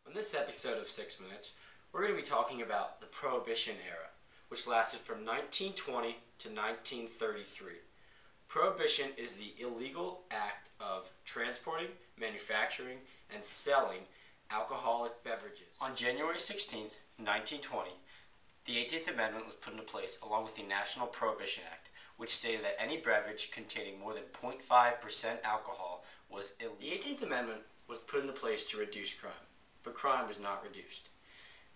On this episode of 6 Minutes, we're going to be talking about the Prohibition Era, which lasted from 1920 to 1933. Prohibition is the illegal act of transporting, manufacturing, and selling alcoholic beverages. On January 16, 1920, the 18th Amendment was put into place along with the National Prohibition Act, which stated that any beverage containing more than 0.5% alcohol was illegal. The 18th Amendment was put into place to reduce crime, but crime was not reduced.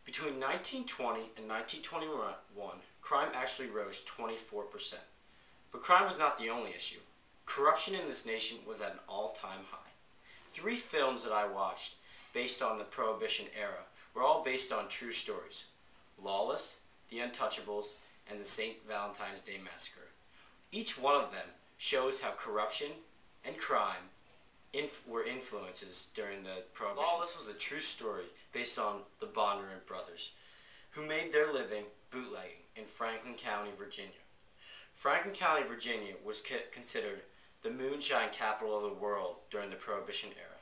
Between 1920 and 1921, crime actually rose 24%. But crime was not the only issue. Corruption in this nation was at an all-time high. 3 films that I watched based on the Prohibition era were all based on true stories: Lawless, The Untouchables, and the St. Valentine's Day Massacre. Each one of them shows how corruption and crime were influences during the Prohibition. Lawless was a true story based on the Bondurant brothers, who made their living bootlegging in Franklin County, Virginia. Franklin County, Virginia was considered the moonshine capital of the world during the Prohibition era.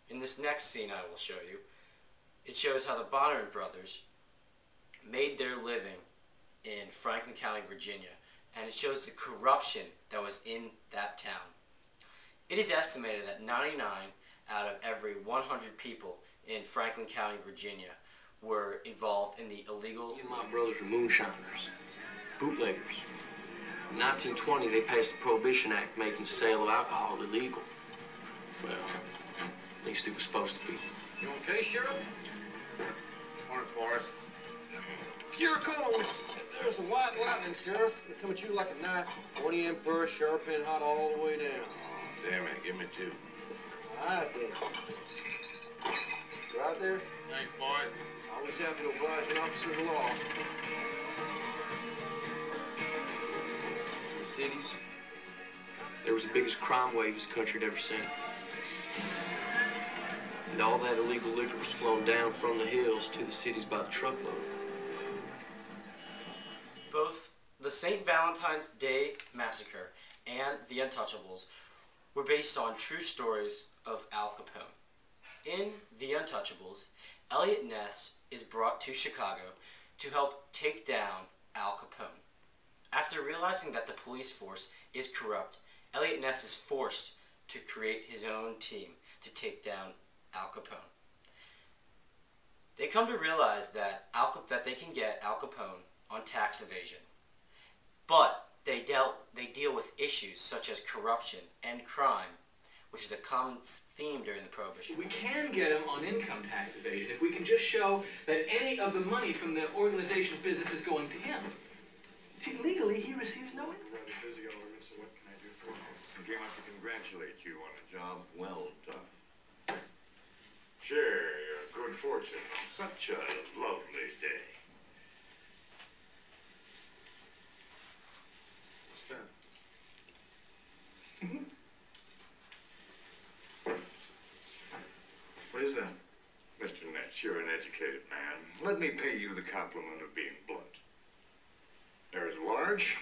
In this next scene I will show you, it shows how the Bondurant brothers made their living in Franklin County, Virginia, and it shows the corruption that was in that town. It is estimated that 99 out of every 100 people in Franklin County, Virginia were involved in the illegal... Me and my brothers were moonshiners, bootleggers. In 1920, they passed the Prohibition Act making the sale of alcohol illegal. Well, at least it was supposed to be. You okay, Sheriff? Morning, Forrest. Pure cones. There's the white lightning, Sheriff. They come at you like a knife. 20 in first, sharp and hot all the way down. Oh, damn it. Give me 2. All right, then. Right there. Thanks, boys. Always happy to oblige an officer of the law. In the cities, there was the biggest crime wave this country had ever seen. And all that illegal liquor was flowing down from the hills to the cities by the truckload. Both the St. Valentine's Day Massacre and The Untouchables were based on true stories of Al Capone. In The Untouchables, Elliot Ness is brought to Chicago to help take down Al Capone. After realizing that the police force is corrupt, Elliot Ness is forced to create his own team to take down Al Capone. They come to realize that they can get Al Capone on tax evasion, but they deal with issues such as corruption and crime, which is a common theme during the Prohibition. We can get him on income tax evasion if we can just show that any of the money from the organization's business is going to him. See, legally, he receives no income. Rather busy, Alderman, so what can I do for you? I came up to congratulate you on a job well done. Share your good fortune on such a lovely day. What's that? What is that? Mr. Ness, you're an educated man. Let me pay you the compliment of being blunt. There is a large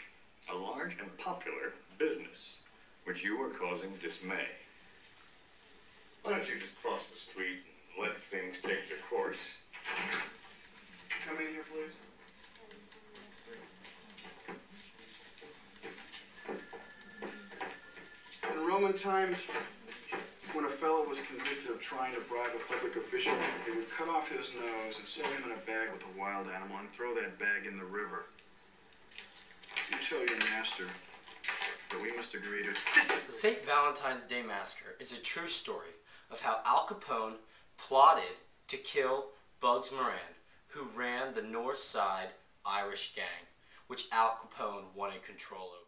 and popular business which you are causing dismay. Why don't you just cross the street and let things take their course? Come in here, please. In Roman times, when a fellow was convicted of trying to bribe a public official, they would cut off his nose and set him in a bag with a wild animal and throw that bag in the river. You tell your master that we must agree to... The St. Valentine's Day Massacre is a true story of how Al Capone plotted to kill Bugs Moran, who ran the North Side Irish gang, which Al Capone wanted control over.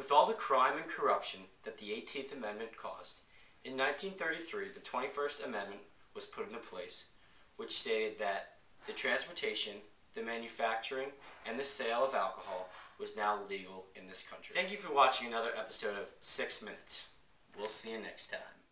With all the crime and corruption that the 18th Amendment caused, in 1933 the 21st Amendment was put into place, which stated that the transportation, the manufacturing, and the sale of alcohol was now legal in this country. Thank you for watching another episode of 6 Minutes. We'll see you next time.